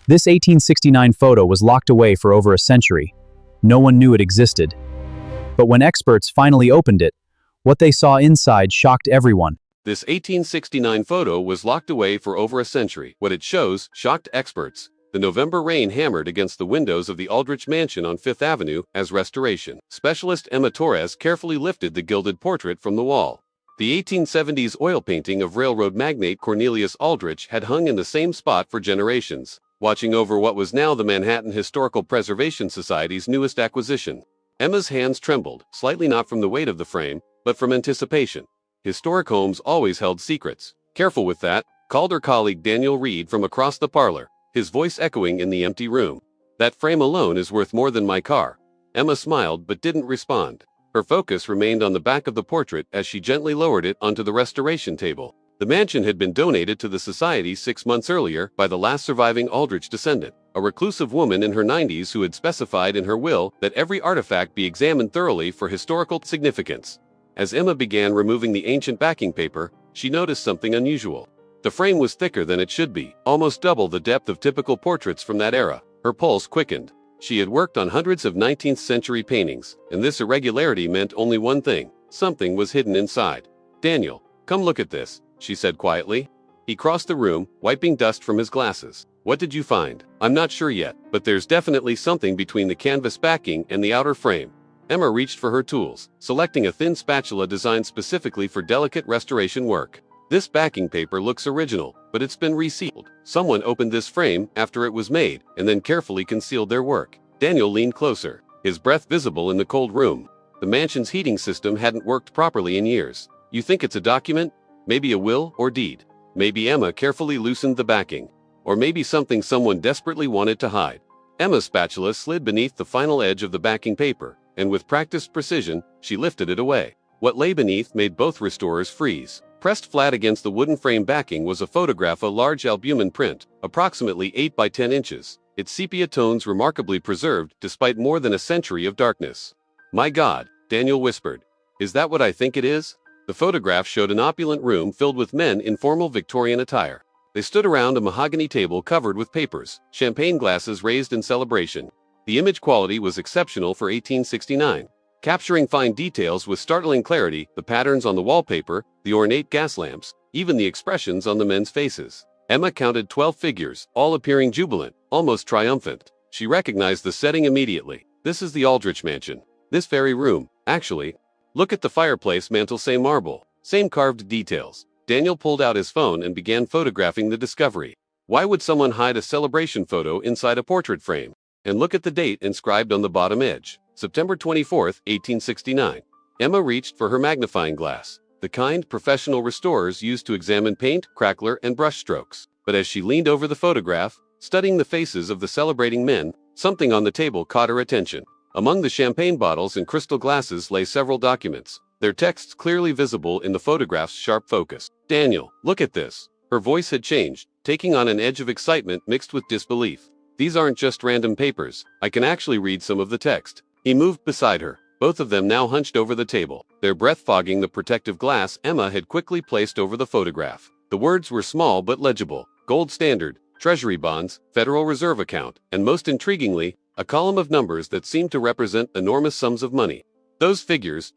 This 1869 photo was locked away for over a century. No one knew it existed. But when experts finally opened it, what they saw inside shocked everyone. This 1869 photo was locked away for over a century. What it shows shocked experts. The November rain hammered against the windows of the Aldrich Mansion on Fifth Avenue as restoration. Specialist Emma Torres carefully lifted the gilded portrait from the wall. The 1870s oil painting of railroad magnate Cornelius Aldrich had hung in the same spot for generations, watching over what was now the Manhattan Historical Preservation Society's newest acquisition. Emma's hands trembled, slightly not from the weight of the frame, but from anticipation. Historic homes always held secrets. "Careful with that," called her colleague Daniel Reed from across the parlor, his voice echoing in the empty room. "That frame alone is worth more than my car." Emma smiled but didn't respond. Her focus remained on the back of the portrait as she gently lowered it onto the restoration table. The mansion had been donated to the Society 6 months earlier by the last surviving Aldrich descendant, a reclusive woman in her 90s who had specified in her will that every artifact be examined thoroughly for historical significance. As Emma began removing the ancient backing paper, she noticed something unusual. The frame was thicker than it should be, almost double the depth of typical portraits from that era. Her pulse quickened. She had worked on hundreds of 19th century paintings, and this irregularity meant only one thing: something was hidden inside. "Daniel, come look at this," she said quietly. He crossed the room, wiping dust from his glasses. "What did you find?" "I'm not sure yet, but there's definitely something between the canvas backing and the outer frame." Emma reached for her tools, selecting a thin spatula designed specifically for delicate restoration work. "This backing paper looks original, but it's been resealed. Someone opened this frame after it was made and then carefully concealed their work." Daniel leaned closer, his breath visible in the cold room. The mansion's heating system hadn't worked properly in years. "You think it's a document? Maybe a will or deed?" Maybe Emma carefully loosened the backing. Or maybe something someone desperately wanted to hide. Emma's spatula slid beneath the final edge of the backing paper, and with practiced precision, she lifted it away. What lay beneath made both restorers freeze. Pressed flat against the wooden frame backing was a photograph, a large albumen print, approximately 8 by 10 inches, its sepia tones remarkably preserved despite more than a century of darkness. "My God," Daniel whispered. "Is that what I think it is?" The photograph showed an opulent room filled with men in formal Victorian attire. They stood around a mahogany table covered with papers, champagne glasses raised in celebration. The image quality was exceptional for 1869, capturing fine details with startling clarity: the patterns on the wallpaper, the ornate gas lamps, even the expressions on the men's faces. Emma counted 12 figures, all appearing jubilant, almost triumphant. She recognized the setting immediately. "This is the Aldrich Mansion. This very room, actually. Look at the fireplace mantel, same marble, same carved details." Daniel pulled out his phone and began photographing the discovery. Why would someone hide a celebration photo inside a portrait frame? And look at the date inscribed on the bottom edge: September 24, 1869. Emma reached for her magnifying glass, the kind professional restorers use to examine paint, crackler, and brush strokes. But as she leaned over the photograph, studying the faces of the celebrating men, something on the table caught her attention. Among the champagne bottles and crystal glasses lay several documents, their texts clearly visible in the photograph's sharp focus. "Daniel, look at this." Her voice had changed, taking on an edge of excitement mixed with disbelief. "These aren't just random papers. I can actually read some of the text." He moved beside her, both of them now hunched over the table, their breath fogging the protective glass Emma had quickly placed over the photograph. The words were small but legible: Gold Standard, Treasury Bonds, Federal Reserve Account, and most intriguingly, a column of numbers that seemed to represent enormous sums of money. "Those figures, ...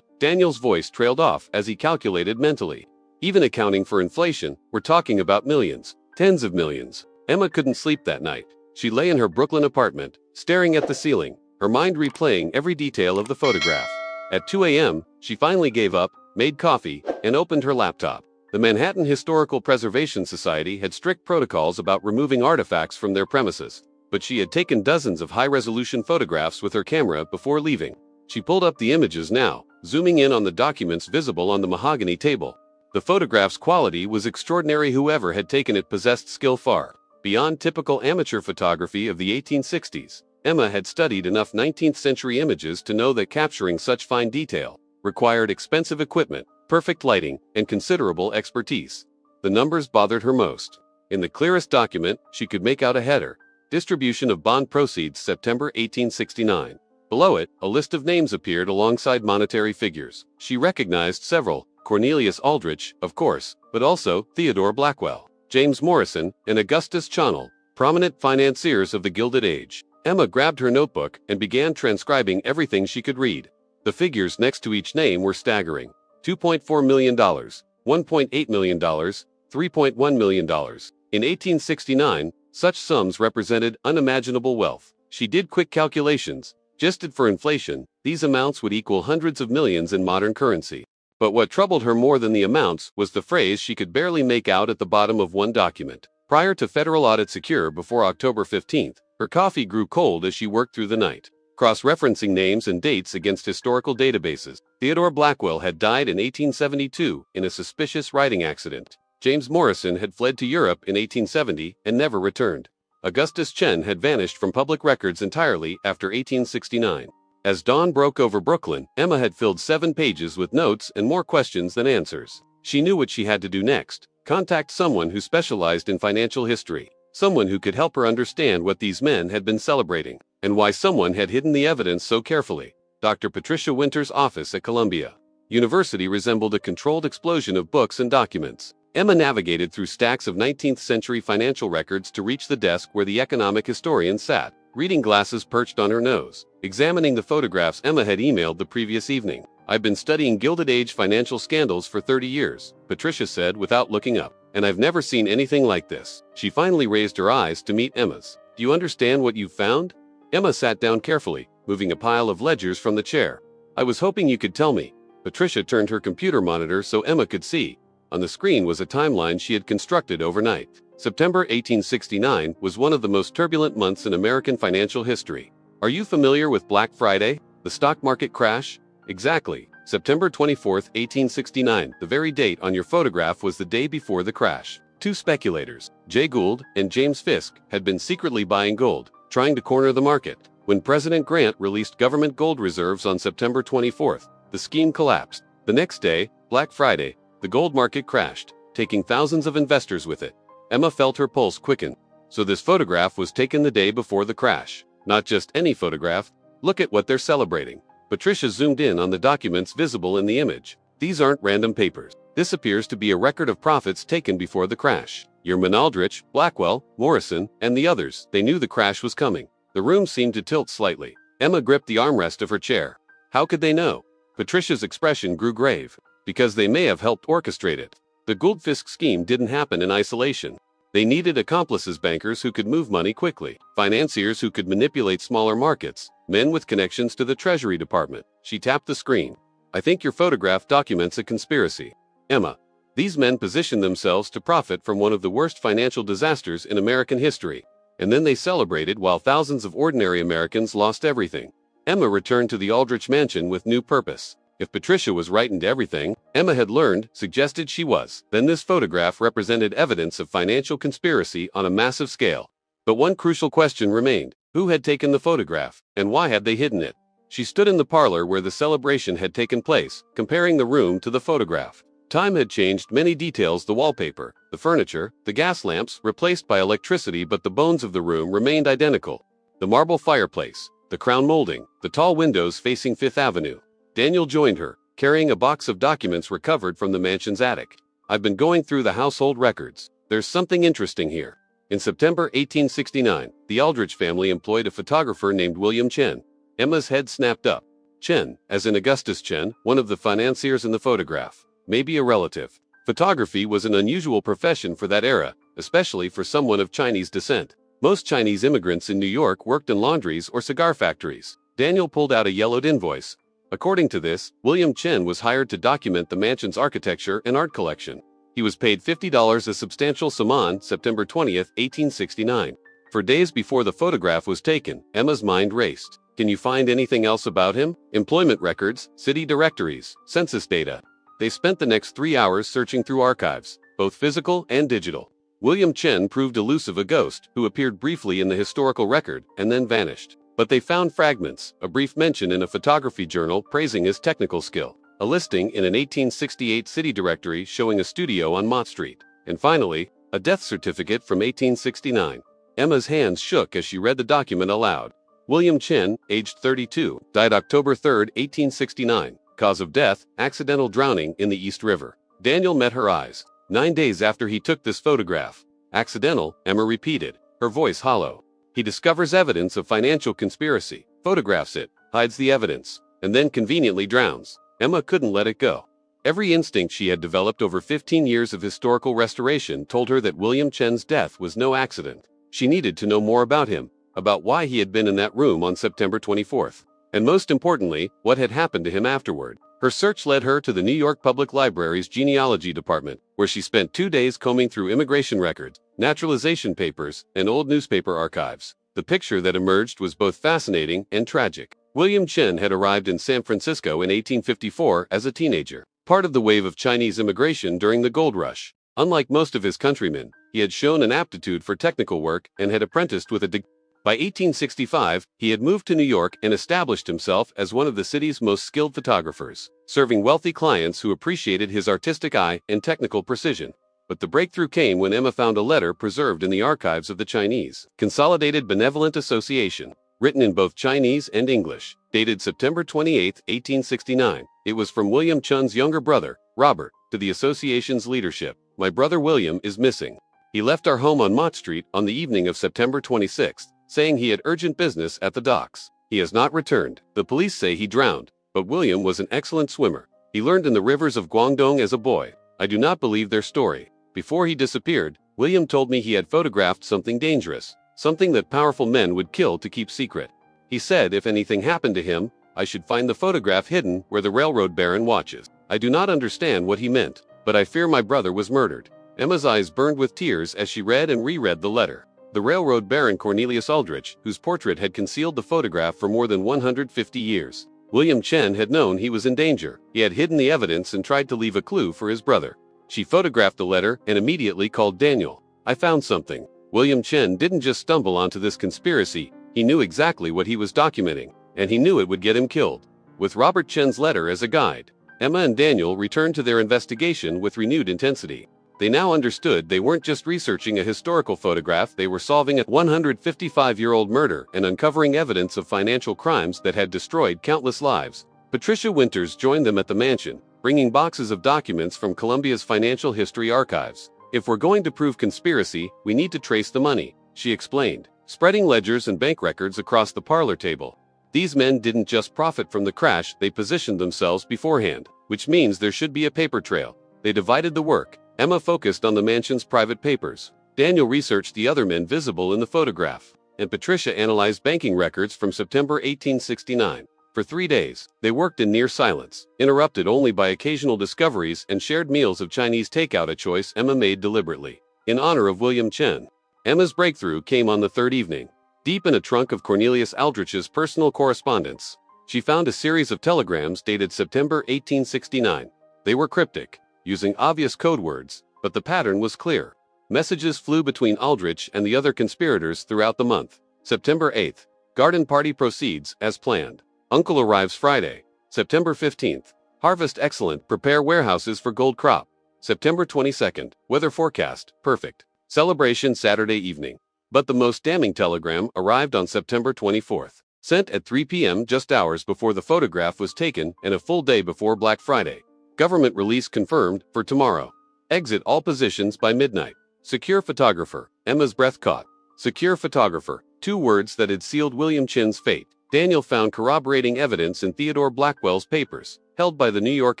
Daniel's voice trailed off as he calculated mentally. "Even accounting for inflation, we're talking about millions, tens of millions." Emma couldn't sleep that night. She lay in her Brooklyn apartment, staring at the ceiling, her mind replaying every detail of the photograph. At 2 a.m., she finally gave up, made coffee, and opened her laptop. The Manhattan Historical Preservation Society had strict protocols about removing artifacts from their premises, but she had taken dozens of high-resolution photographs with her camera before leaving. She pulled up the images now, zooming in on the documents visible on the mahogany table. The photograph's quality was extraordinary. Whoever had taken it possessed skill far beyond typical amateur photography of the 1860s. Emma had studied enough 19th century images to know that capturing such fine detail required expensive equipment, perfect lighting, and considerable expertise. The numbers bothered her most. In the clearest document, she could make out a header: Distribution of Bond Proceeds, September 1869. Below it, a list of names appeared alongside monetary figures. She recognized several: Cornelius Aldrich, of course, but also Theodore Blackwell, James Morrison, and Augustus Channel. Prominent financiers of the Gilded Age. Emma grabbed her notebook and began transcribing everything she could read. The figures next to each name were staggering. $2.4 million, $1.8 million, $3.1 million. In 1869, such sums represented unimaginable wealth. She did quick calculations. Adjusted for inflation, these amounts would equal hundreds of millions in modern currency. But what troubled her more than the amounts was the phrase she could barely make out at the bottom of one document. Prior to federal audit secure before October 15th, her coffee grew cold as she worked through the night, cross-referencing names and dates against historical databases. Theodore Blackwell had died in 1872 in a suspicious writing accident. James Morrison had fled to Europe in 1870 and never returned. Augustus Chen had vanished from public records entirely after 1869. As dawn broke over Brooklyn, Emma had filled 7 pages with notes and more questions than answers. She knew what she had to do next: contact someone who specialized in financial history, someone who could help her understand what these men had been celebrating, and why someone had hidden the evidence so carefully. Dr. Patricia Winter's office at Columbia University resembled a controlled explosion of books and documents. Emma navigated through stacks of 19th-century financial records to reach the desk where the economic historian sat, reading glasses perched on her nose, examining the photographs Emma had emailed the previous evening. "I've been studying Gilded Age financial scandals for 30 years, Patricia said without looking up, "and I've never seen anything like this." She finally raised her eyes to meet Emma's. "Do you understand what you've found?" Emma sat down carefully, moving a pile of ledgers from the chair. "I was hoping you could tell me." Patricia turned her computer monitor so Emma could see. On the screen was a timeline she had constructed overnight. September 1869 was one of the most turbulent months in American financial history. "Are you familiar with Black Friday, the stock market crash?" "Exactly. September 24, 1869, the very date on your photograph was the day before the crash. 2 speculators, Jay Gould and James Fisk, had been secretly buying gold, trying to corner the market. When President Grant released government gold reserves on September 24th, the scheme collapsed. The next day, Black Friday, the gold market crashed, taking thousands of investors with it." Emma felt her pulse quicken. So this photograph was taken the day before the crash. Not just any photograph. Look at what they're celebrating. Patricia zoomed in on the documents visible in the image. "These aren't random papers. This appears to be a record of profits taken before the crash. Yearman Aldrich, Blackwell, Morrison, and the others, they knew the crash was coming." The room seemed to tilt slightly. Emma gripped the armrest of her chair. How could they know? Patricia's expression grew grave. Because they may have helped orchestrate it. The Gould-Fisk scheme didn't happen in isolation. They needed accomplices, bankers who could move money quickly, financiers who could manipulate smaller markets, men with connections to the Treasury Department. She tapped the screen. "I think your photograph documents a conspiracy." "Emma, these men positioned themselves to profit from one of the worst financial disasters in American history. And then they celebrated while thousands of ordinary Americans lost everything." Emma returned to the Aldrich mansion with new purpose. If Patricia was right into everything Emma had learned, suggested she was, then this photograph represented evidence of financial conspiracy on a massive scale. But one crucial question remained: who had taken the photograph, and why had they hidden it? She stood in the parlor where the celebration had taken place, comparing the room to the photograph. Time had changed many details: the wallpaper, the furniture, the gas lamps replaced by electricity, but the bones of the room remained identical. The marble fireplace, the crown molding, the tall windows facing Fifth Avenue. Daniel joined her, carrying a box of documents recovered from the mansion's attic. "I've been going through the household records. There's something interesting here." In September 1869, the Aldrich family employed a photographer named William Chen. Emma's head snapped up. Chen, as in Augustus Chen, one of the financiers in the photograph. Maybe a relative. Photography was an unusual profession for that era, especially for someone of Chinese descent. Most Chinese immigrants in New York worked in laundries or cigar factories. Daniel pulled out a yellowed invoice. According to this, William Chen was hired to document the mansion's architecture and art collection. He was paid $50 a substantial sum on September 20, 1869. For days before the photograph was taken, Emma's mind raced. Can you find anything else about him? Employment records, city directories, census data. They spent the next 3 hours searching through archives, both physical and digital. William Chen proved elusive, a ghost who appeared briefly in the historical record and then vanished. But they found fragments, a brief mention in a photography journal praising his technical skill, a listing in an 1868 city directory showing a studio on Mott Street, and finally, a death certificate from 1869. Emma's hands shook as she read the document aloud. William Chen, aged 32, died October 3, 1869. Cause of death, accidental drowning in the East River. Daniel met her eyes. 9 days after he took this photograph. Accidental, Emma repeated. her voice hollow. He discovers evidence of financial conspiracy, photographs it, hides the evidence, and then conveniently drowns. Emma couldn't let it go. Every instinct she had developed over 15 years of historical restoration told her that William Chen's death was no accident. She needed to know more about him, about why he had been in that room on September 24th, and most importantly, what had happened to him afterward. Her search led her to the New York Public Library's genealogy department, where she spent 2 days combing through immigration records, naturalization papers, and old newspaper archives. The picture that emerged was both fascinating and tragic. William Chen had arrived in San Francisco in 1854 as a teenager, part of the wave of Chinese immigration during the gold rush. Unlike most of his countrymen, he had shown an aptitude for technical work and had apprenticed with a degree. By 1865, he had moved to New York and established himself as one of the city's most skilled photographers, serving wealthy clients who appreciated his artistic eye and technical precision. But the breakthrough came when Emma found a letter preserved in the archives of the Chinese Consolidated Benevolent Association, written in both Chinese and English, dated September 28, 1869. It was from William Chen's younger brother, Robert, to the association's leadership. "My brother William is missing. He left our home on Mott Street on the evening of September 26th, saying he had urgent business at the docks. He has not returned. The police say he drowned, but William was an excellent swimmer. He learned in the rivers of Guangdong as a boy. I do not believe their story. Before he disappeared, William told me he had photographed something dangerous, something that powerful men would kill to keep secret. He said if anything happened to him, I should find the photograph hidden where the railroad baron watches. I do not understand what he meant, but I fear my brother was murdered." Emma's eyes burned with tears as she read and reread the letter. The railroad baron Cornelius Aldrich, whose portrait had concealed the photograph for more than 150 years. William Chen had known he was in danger. He had hidden the evidence and tried to leave a clue for his brother. She photographed the letter and immediately called Daniel. "I found something." William Chen didn't just stumble onto this conspiracy, he knew exactly what he was documenting, and he knew it would get him killed. With Robert Chen's letter as a guide, Emma and Daniel returned to their investigation with renewed intensity. They now understood they weren't just researching a historical photograph, they were solving a 155-year-old murder and uncovering evidence of financial crimes that had destroyed countless lives. Patricia Winters joined them at the mansion, bringing boxes of documents from Columbia's financial history archives. "If we're going to prove conspiracy, we need to trace the money," she explained, spreading ledgers and bank records across the parlor table. These men didn't just profit from the crash, they positioned themselves beforehand, which means there should be a paper trail. They divided the work. Emma focused on the mansion's private papers. Daniel researched the other men visible in the photograph, and Patricia analyzed banking records from September 1869. For 3 days, they worked in near silence, interrupted only by occasional discoveries and shared meals of Chinese takeout, a choice Emma made deliberately, in honor of William Chen. Emma's breakthrough came on the third evening. Deep in a trunk of Cornelius Aldrich's personal correspondence, she found a series of telegrams dated September 1869. They were cryptic, using obvious code words, but the pattern was clear. Messages flew between Aldrich and the other conspirators throughout the month. September 8th, garden party proceeds as planned. Uncle arrives Friday. September 15th, harvest excellent, prepare warehouses for gold crop. September 22nd, weather forecast, perfect. Celebration Saturday evening. But the most damning telegram arrived on September 24th. Sent at 3 p.m. just hours before the photograph was taken and a full day before Black Friday. Government release confirmed for tomorrow. Exit all positions by midnight. Secure photographer. Emma's breath caught. Secure photographer. 2 words that had sealed William Chen's fate. Daniel found corroborating evidence in Theodore Blackwell's papers, held by the New York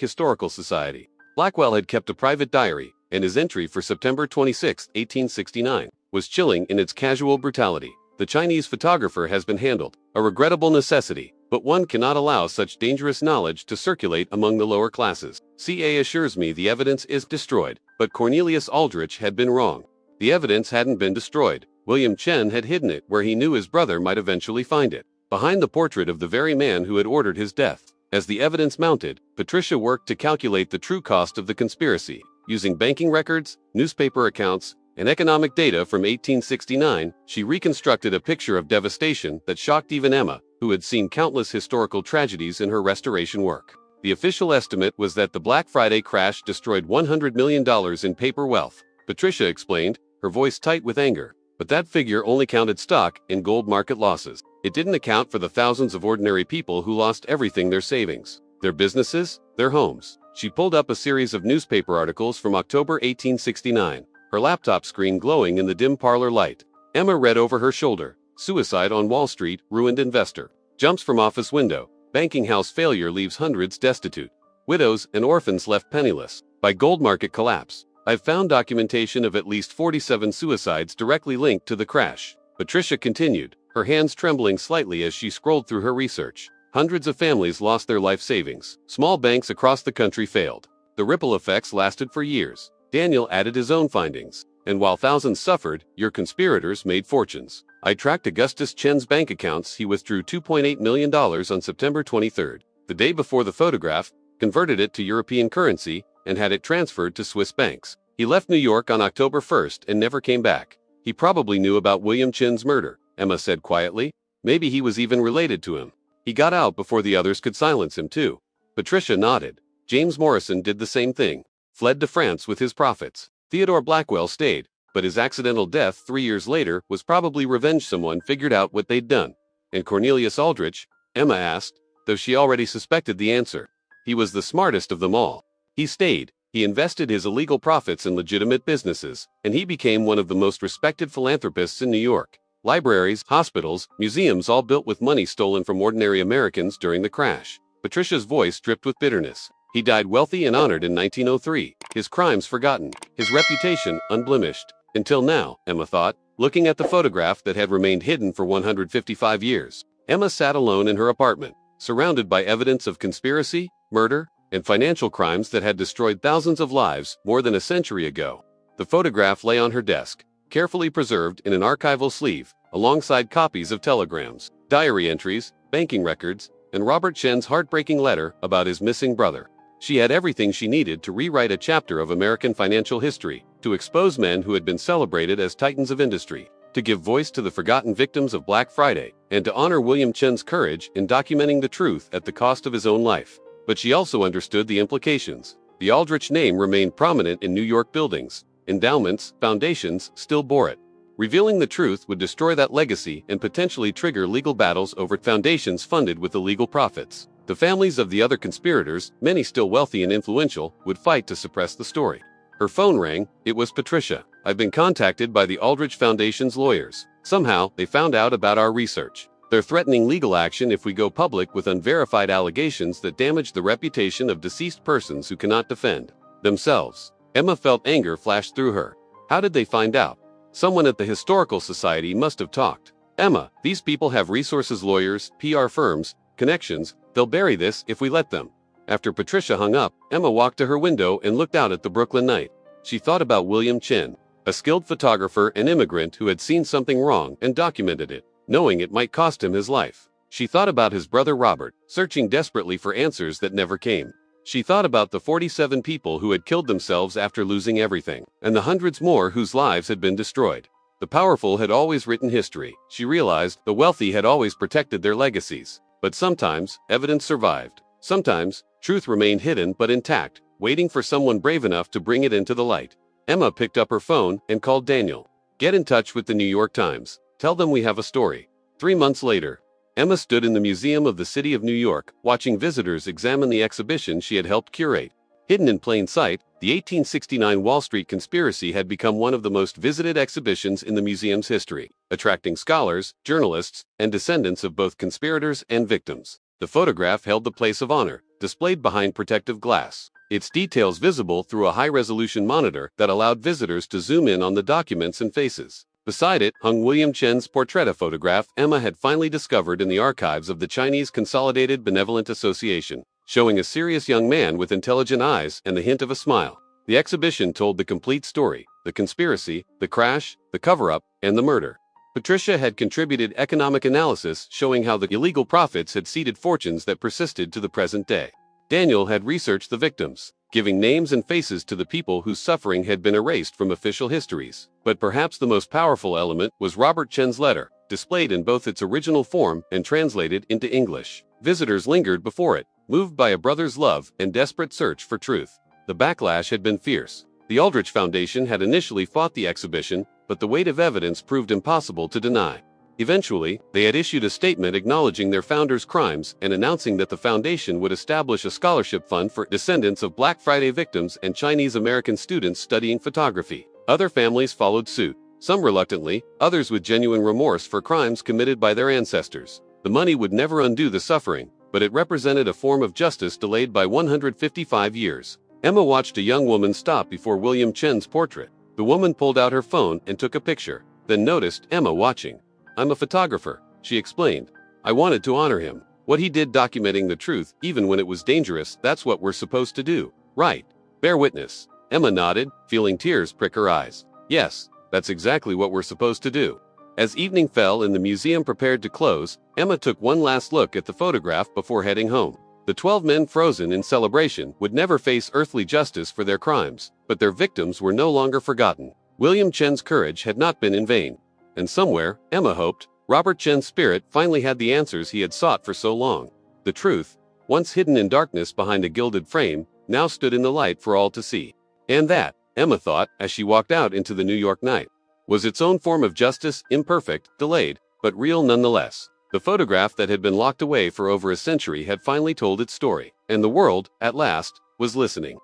Historical Society. Blackwell had kept a private diary, and his entry for September 26, 1869, was chilling in its casual brutality. "The Chinese photographer has been handled. A regrettable necessity, but one cannot allow such dangerous knowledge to circulate among the lower classes. CA assures me the evidence is destroyed, but Cornelius Aldrich had been wrong. The evidence hadn't been destroyed. William Chen had hidden it where he knew his brother might eventually find it, behind the portrait of the very man who had ordered his death." As the evidence mounted, Patricia worked to calculate the true cost of the conspiracy. Using banking records, newspaper accounts, and economic data from 1869, she reconstructed a picture of devastation that shocked even Emma, who had seen countless historical tragedies in her restoration work. The official estimate was that the Black Friday crash destroyed $100 million in paper wealth. Patricia explained, her voice tight with anger. But that figure only counted stock and gold market losses. It didn't account for the thousands of ordinary people who lost everything: their savings, their businesses, their homes. She pulled up a series of newspaper articles from October 1869, her laptop screen glowing in the dim parlor light. Emma read over her shoulder. Suicide on Wall Street, ruined investor. Jumps from office window. Banking house failure leaves hundreds destitute. Widows and orphans left penniless. By gold market collapse. I've found documentation of at least 47 suicides directly linked to the crash. Patricia continued, her hands trembling slightly as she scrolled through her research. Hundreds of families lost their life savings. Small banks across the country failed. The ripple effects lasted for years. Daniel added his own findings. And while thousands suffered, your conspirators made fortunes. I tracked Augustus Chen's bank accounts. He withdrew $2.8 million on September 23, the day before the photograph, converted it to European currency, and had it transferred to Swiss banks. He left New York on October 1st and never came back. He probably knew about William Chen's murder, Emma said quietly. Maybe he was even related to him. He got out before the others could silence him too. Patricia nodded. James Morrison did the same thing. Fled to France with his profits. Theodore Blackwell stayed, but his accidental death 3 years later was probably revenge. Someone figured out what they'd done. And Cornelius Aldrich? Emma asked, though she already suspected the answer. He was the smartest of them all. He stayed. He invested his illegal profits in legitimate businesses, and he became one of the most respected philanthropists in New York. Libraries, hospitals, museums all built with money stolen from ordinary Americans during the crash. Patricia's voice dripped with bitterness. He died wealthy and honored in 1903, his crimes forgotten, his reputation unblemished. Until now, Emma thought, looking at the photograph that had remained hidden for 155 years. Emma sat alone in her apartment, surrounded by evidence of conspiracy, murder, and financial crimes that had destroyed thousands of lives more than a century ago. The photograph lay on her desk, carefully preserved in an archival sleeve, alongside copies of telegrams, diary entries, banking records, and Robert Chen's heartbreaking letter about his missing brother. She had everything she needed to rewrite a chapter of American financial history, to expose men who had been celebrated as titans of industry, to give voice to the forgotten victims of Black Friday, and to honor William Chen's courage in documenting the truth at the cost of his own life. But she also understood the implications. The Aldrich name remained prominent in New York buildings. Endowments, foundations still bore it. Revealing the truth would destroy that legacy and potentially trigger legal battles over foundations funded with illegal profits. The families of the other conspirators, many still wealthy and influential, would fight to suppress the story. Her phone rang. It was Patricia. I've been contacted by the Aldrich Foundation's lawyers. Somehow, they found out about our research. They're threatening legal action if we go public with unverified allegations that damage the reputation of deceased persons who cannot defend themselves. Emma felt anger flash through her. How did they find out? Someone at the Historical Society must have talked. Emma, these people have resources, lawyers, PR firms, connections. They'll bury this if we let them. After Patricia hung up, Emma walked to her window and looked out at the Brooklyn night. She thought about William Chen, a skilled photographer and immigrant who had seen something wrong and documented it, knowing it might cost him his life. She thought about his brother Robert, searching desperately for answers that never came. She thought about the 47 people who had killed themselves after losing everything, and the hundreds more whose lives had been destroyed. The powerful had always written history. She realized the wealthy had always protected their legacies. But sometimes, evidence survived. Sometimes, truth remained hidden but intact, waiting for someone brave enough to bring it into the light. Emma picked up her phone and called Daniel. Get in touch with the New York Times. Tell them we have a story. 3 months later, Emma stood in the Museum of the City of New York, watching visitors examine the exhibition she had helped curate. Hidden in plain sight, the 1869 Wall Street conspiracy had become one of the most visited exhibitions in the museum's history, attracting scholars, journalists, and descendants of both conspirators and victims. The photograph held the place of honor, displayed behind protective glass, its details visible through a high-resolution monitor that allowed visitors to zoom in on the documents and faces. Beside it hung William Chen's portrait, a photograph Emma had finally discovered in the archives of the Chinese Consolidated Benevolent Association, showing a serious young man with intelligent eyes and the hint of a smile. The exhibition told the complete story: the conspiracy, the crash, the cover-up, and the murder. Patricia had contributed economic analysis showing how the illegal profits had seeded fortunes that persisted to the present day. Daniel had researched the victims, giving names and faces to the people whose suffering had been erased from official histories. But perhaps the most powerful element was Robert Chen's letter, displayed in both its original form and translated into English. Visitors lingered before it, moved by a brother's love and desperate search for truth. The backlash had been fierce. The Aldrich Foundation had initially fought the exhibition, but the weight of evidence proved impossible to deny. Eventually, they had issued a statement acknowledging their founders' crimes and announcing that the foundation would establish a scholarship fund for descendants of Black Friday victims and Chinese American students studying photography. Other families followed suit. Some reluctantly, others with genuine remorse for crimes committed by their ancestors. The money would never undo the suffering, but it represented a form of justice delayed by 155 years. Emma watched a young woman stop before William Chen's portrait. The woman pulled out her phone and took a picture, then noticed Emma watching. "I'm a photographer," she explained. "I wanted to honor him. What he did documenting the truth, even when it was dangerous, that's what we're supposed to do, right? Bear witness." Emma nodded, feeling tears prick her eyes. "Yes, that's exactly what we're supposed to do." As evening fell and the museum prepared to close, Emma took one last look at the photograph before heading home. The 12 men frozen in celebration would never face earthly justice for their crimes, but their victims were no longer forgotten. William Chen's courage had not been in vain. And somewhere, Emma hoped, Robert Chen's spirit finally had the answers he had sought for so long. The truth, once hidden in darkness behind a gilded frame, now stood in the light for all to see. And that, Emma thought as she walked out into the New York night, was its own form of justice, imperfect, delayed, but real nonetheless. The photograph that had been locked away for over a century had finally told its story, and the world, at last, was listening.